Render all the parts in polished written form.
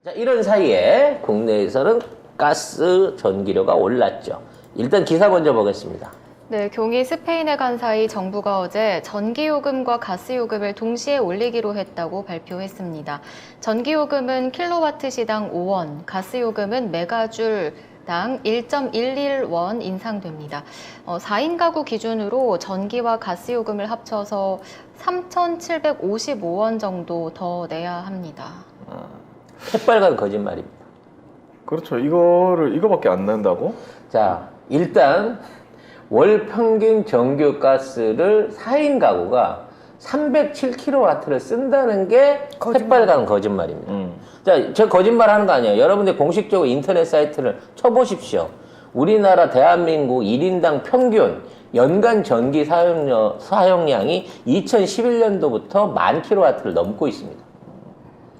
자, 이런 사이에 국내에서는 가스 전기료가 올랐죠. 일단 기사 먼저 보겠습니다. 네, 경위 스페인에 간 사이 정부가 어제 전기요금과 가스요금을 동시에 올리기로 했다고 발표했습니다. 전기요금은 킬로와트 시당 5원, 가스요금은 메가줄당 1.11원 인상됩니다. 4인 가구 기준으로 전기와 가스요금을 합쳐서 3,755원 정도 더 내야 합니다. 새빨간 거짓말입니다. 그렇죠. 이거밖에 안 낸다고? 자, 일단 월 평균 전기 가스를 4인 가구가 307kW를 쓴다는 게 새빨간 거짓말입니다. 자, 저 거짓말 하는 거 아니에요. 여러분들 공식적으로 인터넷 사이트를 쳐보십시오. 우리나라 대한민국 1인당 평균 연간 전기 사용량이 2011년도부터 10,000kW를 넘고 있습니다.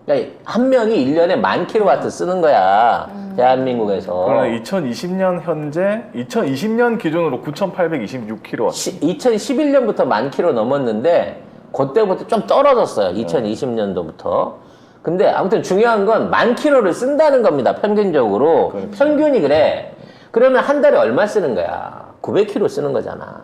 그러니까 한 명이 1년에 10,000kW 쓰는 거야. 대한민국에서. 그러면 2020년 기준으로 9,826kW. 2011년부터 10,000kW 넘었는데 그때부터 좀 떨어졌어요. 2020년도부터. 근데 아무튼 중요한 건 10,000kW를 쓴다는 겁니다. 평균적으로. 그렇지. 평균이 그래. 그러면 한 달에 얼마 쓰는 거야? 900kW 쓰는 거잖아.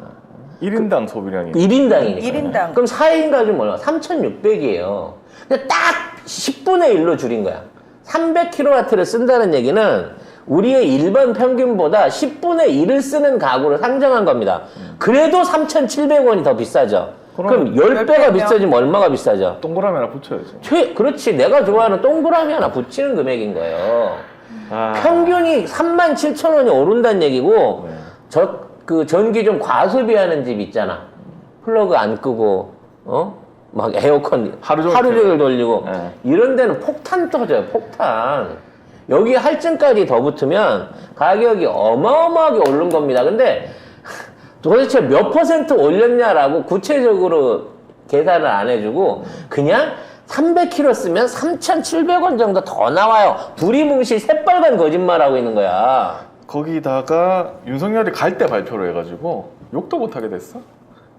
1인당 소비량이. 1인당이니까. 1인당. 그럼 4인 가지고 얼마? 3,600이에요. 근데 딱 10분의 1로 줄인 거야. 300kW를 쓴다는 얘기는 우리의 일반 평균보다 10분의 1을 쓰는 가구를 상정한 겁니다. 그래도 3,700원이 더 비싸죠. 그럼 10배가 비싸지면 얼마가 비싸죠? 동그라미 하나 붙여야죠. 그렇지. 내가 좋아하는 동그라미 하나 붙이는 금액인 거예요. 평균이 37,000원이 오른다는 얘기고, 네. 그 전기 좀 과소비하는 집 있잖아. 플러그 안 끄고, 막 에어컨 하루 종일 돌리고, 네. 이런 데는 폭탄 터져요, 폭탄. 여기 할증까지 더 붙으면 가격이 어마어마하게 오른 겁니다. 근데 도대체 몇 퍼센트 올렸냐라고 구체적으로 계산을 안 해주고, 그냥 300kg 쓰면 3,700원 정도 더 나와요. 두리뭉실 새빨간 거짓말하고 있는 거야. 거기다가 윤석열이 갈 때 발표를 해가지고 욕도 못하게 됐어.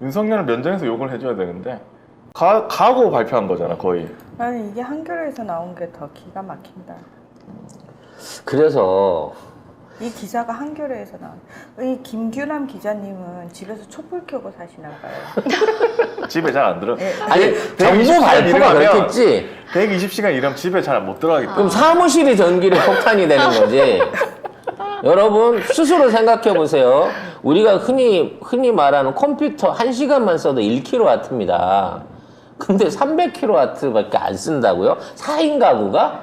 윤석열을 면전에서 욕을 해줘야 되는데 가고 발표한 거잖아, 거의. 나는 이게 한겨레에서 나온 게 더 기가 막힌다. 그래서 이 기사가 한겨레에서 나온. 이 김규남 기자님은 집에서 촛불 켜고 사시나 봐요. 집에 잘 안 들어. 네. 아니, 정부 발표가 그렇겠지. 120시간 일하면 집에 잘 못 들어가기 때문에. 그럼 사무실이 전기료 폭탄이 되는 거지. 여러분 스스로 생각해 보세요. 우리가 흔히 말하는 컴퓨터 1시간만 써도 1kW입니다. 근데 300kW밖에 안 쓴다고요? 4인 가구가?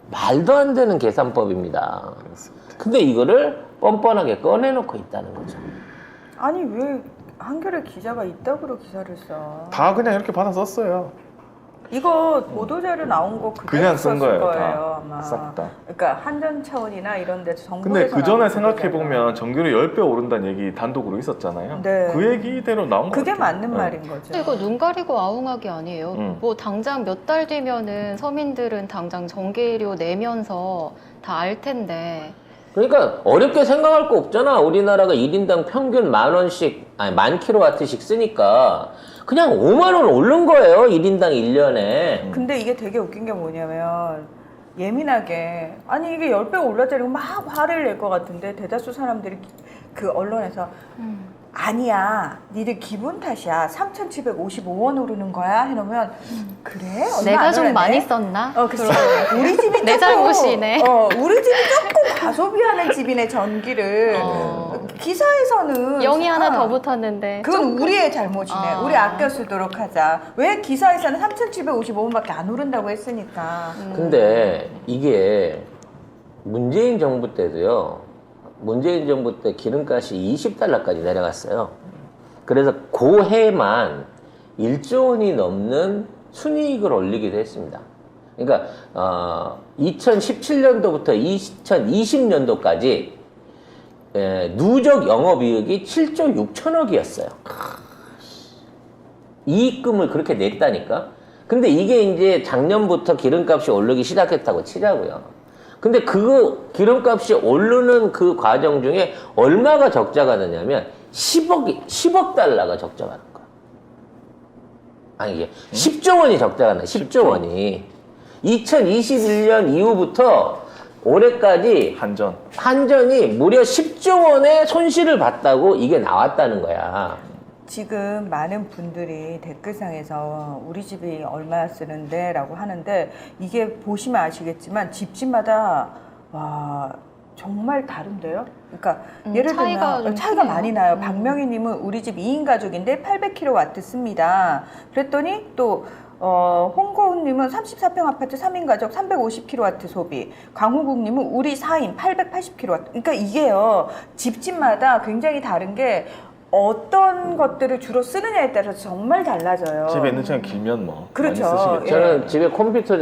말도 안 되는 계산법입니다. 그렇습니다. 근데 이거를 뻔뻔하게 꺼내놓고 있다는 거죠. 아니 왜 한겨레 기자가 이따구로 기사를 써? 다 그냥 이렇게 받아 썼어요. 이거 보도자료 나온 거 그냥 쓴 거예요, 거예요, 다. 아마. 싹 다. 그러니까 한전차원이나 이런 데서 정부에서 근데 그 전에 나온 생각해보면 전기료 10배 오른다는 얘기 단독으로 있었잖아요. 네. 그 얘기대로 나온 거 그게 같아요. 맞는 네. 말인 거죠. 근데 이거 눈 가리고 아웅하기 아니에요. 음. 뭐 당장 몇 달 뒤면은 서민들은 당장 전기료 내면서 다 알 텐데. 그러니까 어렵게 생각할 거 없잖아. 우리나라가 1인당 평균 10,000원씩, 아니 10,000kW씩 쓰니까 그냥 5만 원 오른 거예요. 1인당 1년에. 근데 이게 되게 웃긴 게 뭐냐면 예민하게 아니 이게 10배 올랐다고 막 화를 낼 것 같은데 대다수 사람들이 그 언론에서 아니야 니들 기분 탓이야 3,755원 오르는 거야 해놓으면 그래? 얼마 내가 안 좀 오르네? 많이 썼나? 그래서 우리 집이 내 잘못이네. 우리 집이 조금 과소비하는 집이네 전기를 기사에서는 영이 하나 더 붙었는데. 그건 우리의 잘못이네. 우리 아껴 쓰도록 하자. 왜 기사에서는 3,755원밖에 안 오른다고 했으니까. 근데 이게 문재인 정부 때도요. 문재인 정부 때 기름값이 20달러까지 내려갔어요. 그래서 그 해만 1조 원이 넘는 순이익을 올리기도 했습니다. 그러니까 2017년도부터 2020년도까지 누적 영업이익이 7조 6천억이었어요. 이익금을 그렇게 냈다니까. 근데 이게 이제 작년부터 기름값이 오르기 시작했다고 치자고요. 근데 그 기름값이 오르는 그 과정 중에 얼마가 적자가 되냐면 10억 달러가 적자가 난 거야. 아니 이게 10조 원이 적자가 나. 10조 원이. 2021년 이후부터 올해까지 한전이 무려 10조 원의 손실을 봤다고 이게 나왔다는 거야. 지금 많은 분들이 댓글상에서 우리 집이 얼마 쓰는데 라고 하는데 이게 보시면 아시겠지만 집집마다 와 정말 다른데요? 그러니까 예를 차이가 들면 좀 차이가 크네요. 많이 나요. 박명희님은 우리 집 2인 가족인데 800kW 씁니다. 그랬더니 또 홍고은님은 34평 아파트 3인 가족 350kW 소비. 강호국님은 우리 4인 880kW. 그러니까 이게요 집집마다 굉장히 다른 게 어떤 것들을 주로 쓰느냐에 따라서 정말 달라져요. 집에 있는 시간 길면 뭐 그렇죠. 많이 쓰시겠죠. 예. 저는 집에 컴퓨터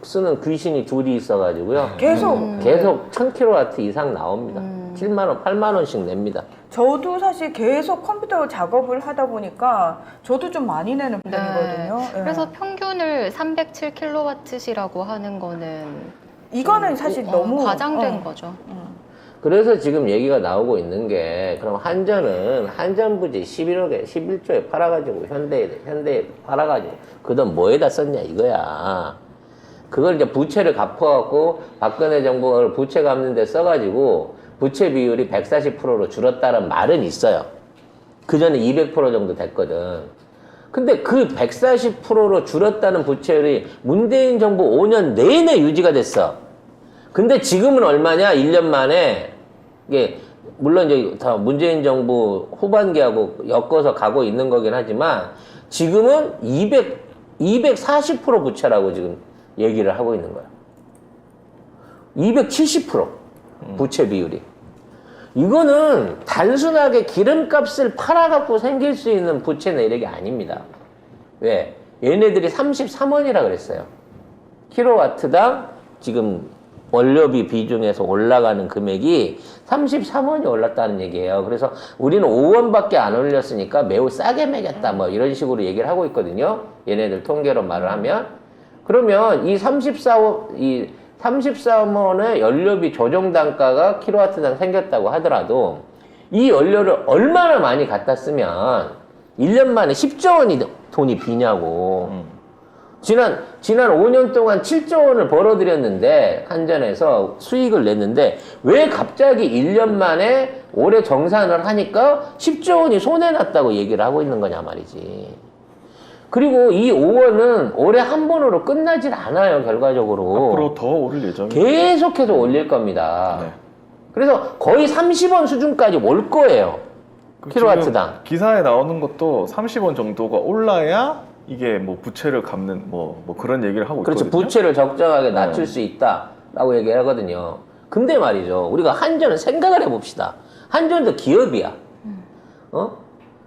쓰는 귀신이 둘이 있어가지고요. 계속 계속 1000kW 이상 나옵니다. 7만 원, 8만 원씩 냅니다. 저도 사실 계속 컴퓨터 작업을 하다 보니까 저도 좀 많이 내는 네. 편이거든요. 예. 그래서 평균을 307kWh라고 하는 거는 이거는 사실 너무 과장된 거죠. 그래서 지금 얘기가 나오고 있는 게 그럼 한전은 한전부지 11조에 팔아가지고 현대에 팔아가지고 그 돈 뭐에다 썼냐 이거야. 그걸 이제 부채를 갚아갖고 박근혜 정부가 부채 갚는 데 써가지고 부채 비율이 140%로 줄었다는 말은 있어요. 그 전에 200% 정도 됐거든. 근데 그 140%로 줄었다는 부채율이 문재인 정부 5년 내내 유지가 됐어. 근데 지금은 얼마냐? 1년 만에 이게 물론 이제 다 문재인 정부 후반기하고 엮어서 가고 있는 거긴 하지만 지금은 240% 부채라고 지금 얘기를 하고 있는 거야. 270% 부채 비율이. 이거는 단순하게 기름값을 팔아갖고 생길 수 있는 부채 내력이 아닙니다. 왜? 얘네들이 33원이라 그랬어요. 킬로와트당 지금 원료비 비중에서 올라가는 금액이 33원이 올랐다는 얘기예요. 그래서 우리는 5원밖에 안 올렸으니까 매우 싸게 매겼다 뭐 이런 식으로 얘기를 하고 있거든요. 얘네들 통계로 말을 하면. 그러면 이 33원의 연료비 조정 단가가 킬로와트당 생겼다고 하더라도 이 연료를 얼마나 많이 갖다 쓰면 1년 만에 10조 원이 돈이 비냐고. 지난 5년 동안 7조 원을 벌어들였는데 한전에서 수익을 냈는데 왜 갑자기 1년 만에 올해 정산을 하니까 10조 원이 손해났다고 얘기를 하고 있는 거냐 말이지. 그리고 이 5원은 올해 한 번으로 끝나질 않아요, 결과적으로. 앞으로 더 오를 예정이에요. 계속해서 올릴 겁니다. 네. 그래서 거의 30원 수준까지 올 거예요. 킬로와트당. 지금 기사에 나오는 것도 30원 정도가 올라야 이게 뭐 부채를 갚는 뭐 그런 얘기를 하고 그렇죠. 있거든요. 부채를 적정하게 낮출 수 있다라고 얘기하거든요. 근데 말이죠. 우리가 한전은 생각을 해봅시다. 한전도 기업이야.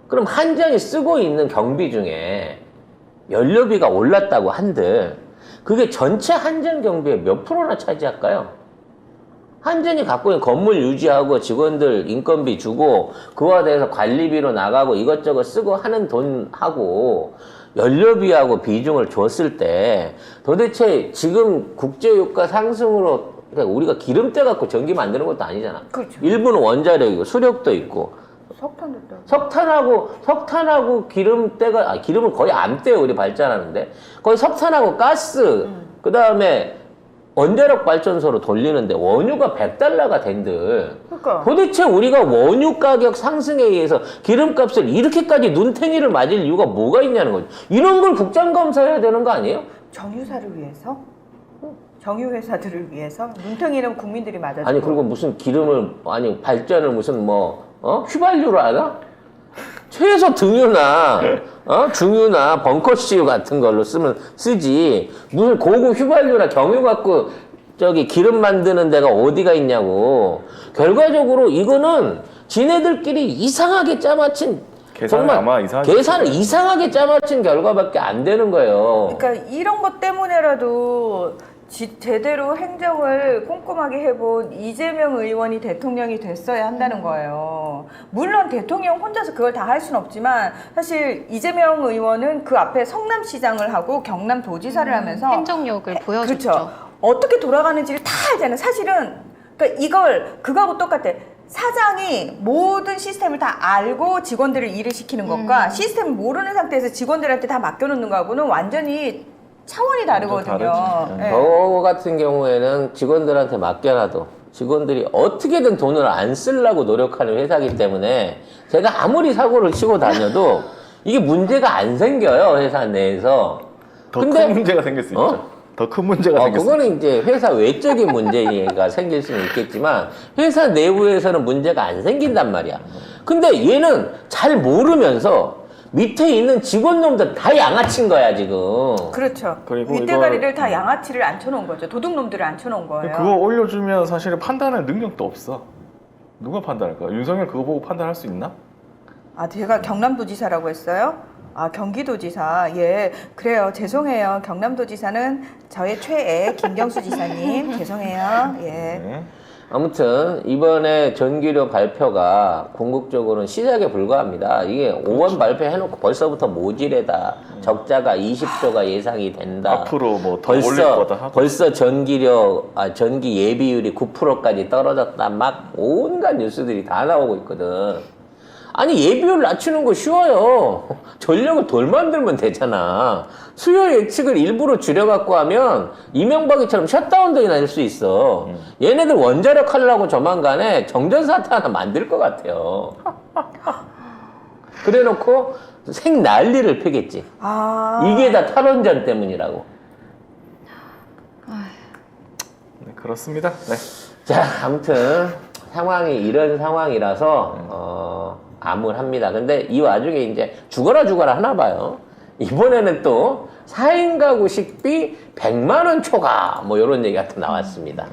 그럼 한전이 쓰고 있는 경비 중에 연료비가 올랐다고 한들 그게 전체 한전 경비의 몇 프로나 차지할까요? 한전이 갖고 있는 건물 유지하고 직원들 인건비 주고 그거에 대해서 관리비로 나가고 이것저것 쓰고 하는 돈하고 연료비하고 비중을 줬을 때 도대체 지금 국제유가 상승으로 그러니까 우리가 기름때 갖고 전기 만드는 것도 아니잖아. 그렇죠. 일부는 원자력이고 수력도 있고 석탄도 또. 석탄하고 기름때가 기름은 거의 안 떼요. 우리 발전하는데 거의 석탄하고 가스 그다음에 원자력 발전소로 돌리는데 원유가 $100가 된들 그러니까. 도대체 우리가 원유 가격 상승에 의해서 기름값을 이렇게까지 눈탱이를 맞을 이유가 뭐가 있냐는 거죠. 이런 걸 국정감사해야 되는 거 아니에요? 정유사를 위해서? 정유회사들을 위해서? 눈탱이는 국민들이 맞아주고. 아니 그리고 무슨 기름을 발전을 무슨 휘발유로 하나? 최소 등유나 중유나 벙커CU 같은 걸로 쓰지 무슨 고급 휘발유나 경유 갖고 저기 기름 만드는 데가 어디가 있냐고. 결과적으로 이거는 지네들끼리 이상하게 짜맞힌 계산을 이상하게 짜맞힌 결과밖에 안 되는 거예요. 그러니까 이런 것 때문에라도 제대로 행정을 꼼꼼하게 해본 이재명 의원이 대통령이 됐어야 한다는 거예요. 물론 대통령 혼자서 그걸 다 할 수는 없지만 사실 이재명 의원은 그 앞에 성남시장을 하고 경남도지사를 하면서 행정력을 보여줬죠. 그렇죠. 어떻게 돌아가는지를 다 알잖아요. 사실은 그러니까 그거하고 똑같아. 사장이 모든 시스템을 다 알고 직원들을 일을 시키는 것과 시스템을 모르는 상태에서 직원들한테 다 맡겨놓는 거하고는 완전히 차원이 다르거든요. 다르지. 네. 저 같은 경우에는 직원들한테 맡겨놔도 직원들이 어떻게든 돈을 안 쓰려고 노력하는 회사이기 때문에 제가 아무리 사고를 치고 다녀도 이게 문제가 안 생겨요, 회사 내에서. 더 큰 문제가 생길 수 있죠. 더 큰 문제가 생길 수 있죠. 그거는 이제 회사 외적인 문제가 생길 수는 있겠지만 회사 내부에서는 문제가 안 생긴단 말이야. 근데 얘는 잘 모르면서 밑에 있는 직원놈들 다 양아친 거야, 지금. 그렇죠. 그리고 윗대가리를 다 양아치를 앉혀놓은 거죠. 도둑놈들을 앉혀놓은 거예요. 그거 올려주면 사실은 판단할 능력도 없어. 누가 판단할까? 윤석열 그거 보고 판단할 수 있나? 아, 제가 경남도지사라고 했어요? 아, 경기도지사. 예, 그래요. 죄송해요. 경남도지사는 저의 최애 김경수 지사님. 죄송해요. 예. 네. 아무튼 이번에 전기료 발표가 궁극적으로는 시작에 불과합니다. 이게 5원 발표해놓고 벌써부터 모질에다 적자가 20조가 예상이 된다. 앞으로 뭐 더 올릴 거다 하고. 벌써 전기 예비율이 9%까지 떨어졌다. 막 온갖 뉴스들이 다 나오고 있거든. 아니 예비율 낮추는 거 쉬워요. 전력을 덜 만들면 되잖아. 수요 예측을 일부러 줄여갖고 하면 이명박이처럼 셧다운도 날 수 있어. 얘네들 원자력 하려고 조만간에 정전사태 하나 만들 것 같아요. 그래놓고 생 난리를 펴겠지. 아. 이게 다 탈원전 때문이라고. 네, 그렇습니다. 네. 자, 아무튼 상황이 이런 상황이라서 암울합니다. 근데 이 와중에 이제 죽어라 하나 봐요. 이번에는 또 4인 가구 식비 100만 원 초과 뭐 이런 얘기가 또 나왔습니다.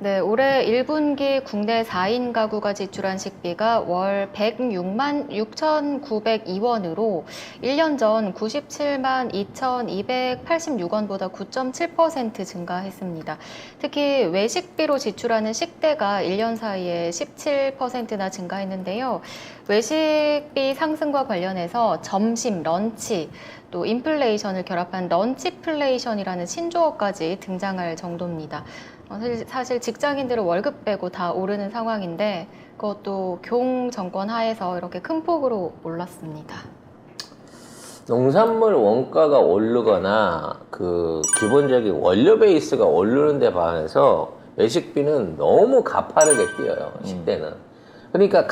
네, 올해 1분기 국내 4인 가구가 지출한 식비가 월 106만 6,902원으로 1년 전 97만 2,286원보다 9.7% 증가했습니다. 특히 외식비로 지출하는 식대가 1년 사이에 17%나 증가했는데요. 외식비 상승과 관련해서 점심, 런치, 또 인플레이션을 결합한 런치플레이션이라는 신조어까지 등장할 정도입니다. 사실 직장인들은 월급 빼고 다 오르는 상황인데 그것도 경 정권 하에서 이렇게 큰 폭으로 올랐습니다. 농산물 원가가 오르거나 그 기본적인 원료 베이스가 오르는 데 반해서 외식비는 너무 가파르게 뛰어요, 식대는. 그러니까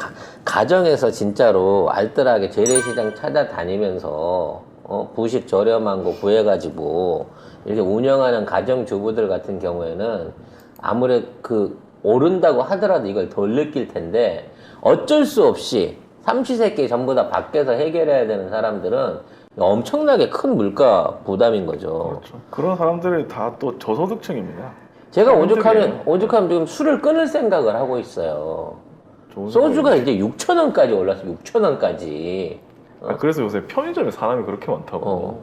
가정에서 진짜로 알뜰하게 재래시장 찾아다니면서 부식 저렴한 거 구해가지고 이렇게 운영하는 가정주부들 같은 경우에는 아무래도 그 오른다고 하더라도 이걸 덜 느낄 텐데 어쩔 수 없이 삼시세끼 전부 다 밖에서 해결해야 되는 사람들은 엄청나게 큰 물가 부담인 거죠. 그렇죠. 그런 사람들이 다 또 저소득층입니다. 제가 힘들게요. 오죽하면 지금 술을 끊을 생각을 하고 있어요. 좋은 소주가 생각이지. 이제 6,000원까지 올랐어, 6,000원까지. 아, 그래서 요새 편의점에 사람이 그렇게 많다고.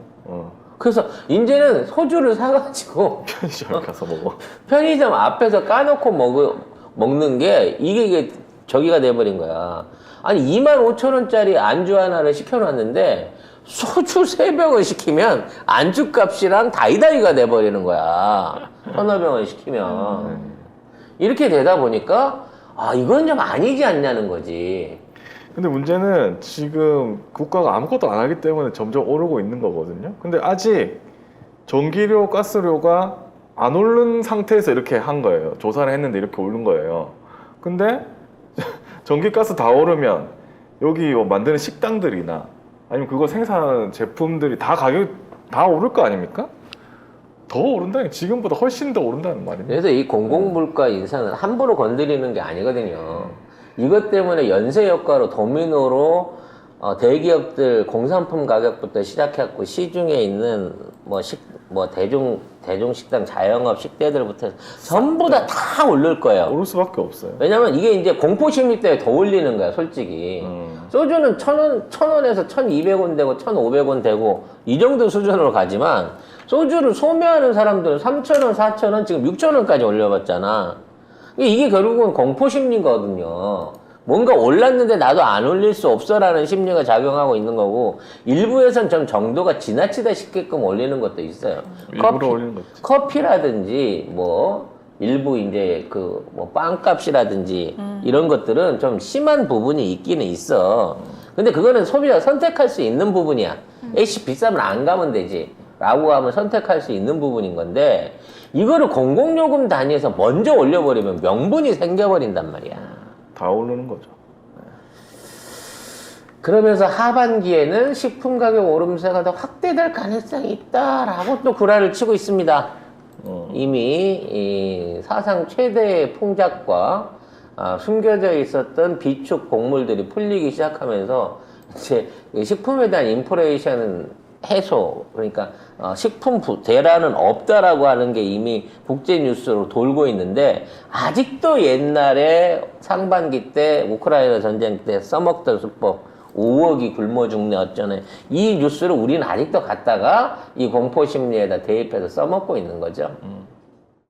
그래서 이제는 소주를 사가지고 편의점에 가서 먹어. 편의점 앞에서 까놓고 먹는 게 이게 저기가 돼버린 거야. 아니 25,000원짜리 안주 하나를 시켜놨는데 소주 3병을 시키면 안주값이랑 다이다이가 돼버리는 거야. 1,500원 시키면. 이렇게 되다 보니까 아 이건 좀 아니지 않냐는 거지. 근데 문제는 지금 국가가 아무것도 안 하기 때문에 점점 오르고 있는 거거든요. 근데 아직 전기료, 가스료가 안 오른 상태에서 이렇게 한 거예요. 조사를 했는데 이렇게 오른 거예요. 근데 전기, 가스 다 오르면 여기 뭐 만드는 식당들이나 아니면 그거 생산하는 제품들이 다 가격 다 오를 거 아닙니까? 더 오른다니 지금보다 훨씬 더 오른다는 말입니다. 그래서 이 공공물가 인상은 함부로 건드리는 게 아니거든요. 이것 때문에 연쇄 효과로 도미노로 대기업들 공산품 가격부터 시작해갖고 시중에 있는 대중식당 자영업 식대들부터 해서 전부 다 오를 거예요. 오를 수밖에 없어요. 왜냐면 이게 이제 공포심리 때문에 더 올리는 거야, 솔직히. 소주는 1,000원에서 1,200원 되고 1,500원 되고 이 정도 수준으로 가지만 소주를 소매하는 사람들은 3,000원, 4,000원, 지금 6,000원까지 올려봤잖아. 이게 결국은 공포심리거든요. 뭔가 올랐는데 나도 안 올릴 수 없어라는 심리가 작용하고 있는 거고 일부에선 좀 정도가 지나치다 싶게끔 올리는 것도 있어요. 일부러 올리는 거지. 커피라든지 일부 이제 빵값이라든지 이런 것들은 좀 심한 부분이 있기는 있어. 근데 그거는 소비자가 선택할 수 있는 부분이야. 에이씨 비싸면 안 가면 되지. 라고 하면 선택할 수 있는 부분인 건데 이거를 공공요금 단위에서 먼저 올려버리면 명분이 생겨버린단 말이야. 다 오르는 거죠. 그러면서 하반기에는 식품 가격 오름세가 더 확대될 가능성이 있다라고 또 구라를 치고 있습니다. 이미 이 사상 최대의 풍작과 숨겨져 있었던 비축 곡물들이 풀리기 시작하면서 이제 식품에 대한 인플레이션 해소, 그러니까 식품 대란은 없다라고 하는 게 이미 국제 뉴스로 돌고 있는데 아직도 옛날에 상반기 때 우크라이나 전쟁 때 써먹던 수법 5억이 굶어 죽네 어쩌네 이 뉴스를 우리는 아직도 갖다가 이 공포 심리에다 대입해서 써먹고 있는 거죠.